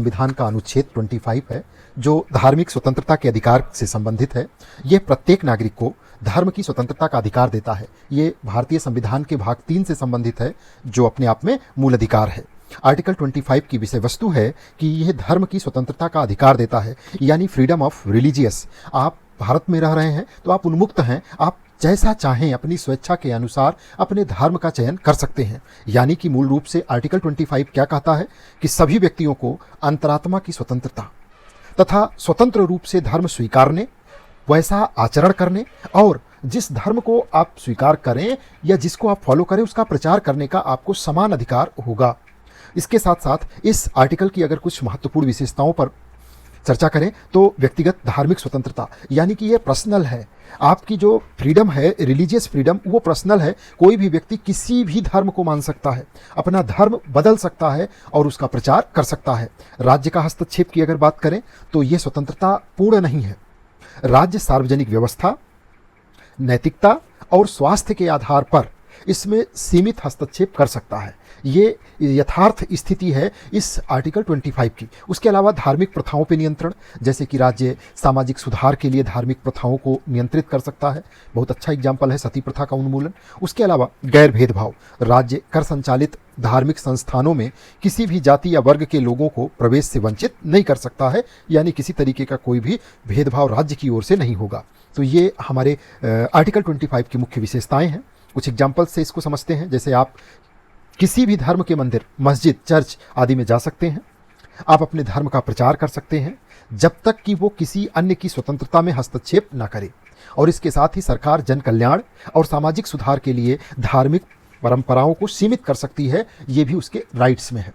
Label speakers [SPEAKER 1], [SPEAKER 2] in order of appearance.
[SPEAKER 1] संविधान का अनुच्छेद 25 है जो धार्मिक स्वतंत्रता के अधिकार से संबंधित है। यह प्रत्येक नागरिक को धर्म की स्वतंत्रता का अधिकार देता है। ये भारतीय संविधान के भाग 3 से संबंधित है जो अपने आप में मूल अधिकार है। आर्टिकल 25 की विषय वस्तु है कि यह धर्म की स्वतंत्रता का अधिकार देता है, यानी फ्रीडम ऑफ रिलीजियस। आप भारत में रह रहे हैं तो आप उन्मुक्त हैं, आप जैसा चाहें अपनी स्वेच्छा के अनुसार अपने धर्म का चयन कर सकते हैं। यानी कि मूल रूप से आर्टिकल 25 क्या कहता है कि सभी व्यक्तियों को अंतरात्मा की स्वतंत्रता तथा स्वतंत्र रूप से धर्म स्वीकारने, वैसा आचरण करने और जिस धर्म को आप स्वीकार करें या जिसको आप फॉलो करें उसका प्रचार करने का आपको समान अधिकार होगा। इसके साथ साथ इस आर्टिकल की अगर कुछ महत्वपूर्ण विशेषताओं पर चर्चा करें तो व्यक्तिगत धार्मिक स्वतंत्रता, यानी कि ये पर्सनल है। आपकी जो फ्रीडम है, रिलीजियस फ्रीडम, वो पर्सनल है। कोई भी व्यक्ति किसी भी धर्म को मान सकता है, अपना धर्म बदल सकता है और उसका प्रचार कर सकता है। राज्य का हस्तक्षेप की अगर बात करें तो ये स्वतंत्रता पूर्ण नहीं है। राज्य सार्वजनिक व्यवस्था, नैतिकता और स्वास्थ्य के आधार पर इसमें सीमित हस्तक्षेप कर सकता है। ये यथार्थ स्थिति है इस आर्टिकल 25 की। उसके अलावा धार्मिक प्रथाओं पर नियंत्रण, जैसे कि राज्य सामाजिक सुधार के लिए धार्मिक प्रथाओं को नियंत्रित कर सकता है। बहुत अच्छा एग्जाम्पल है सती प्रथा का उन्मूलन। उसके अलावा गैर भेदभाव, राज्य कर संचालित धार्मिक संस्थानों में किसी भी जाति या वर्ग के लोगों को प्रवेश से वंचित नहीं कर सकता है, यानी किसी तरीके का कोई भी भेदभाव राज्य की ओर से नहीं होगा। तो ये हमारे आर्टिकल 25 की मुख्य विशेषताएं हैं। कुछ एग्जाम्पल से इसको समझते हैं। जैसे आप किसी भी धर्म के मंदिर, मस्जिद, चर्च आदि में जा सकते हैं। आप अपने धर्म का प्रचार कर सकते हैं जब तक कि वो किसी अन्य की स्वतंत्रता में हस्तक्षेप न करे। और इसके साथ ही सरकार जन कल्याण और सामाजिक सुधार के लिए धार्मिक परंपराओं को सीमित कर सकती है, ये भी उसके राइट्स में है।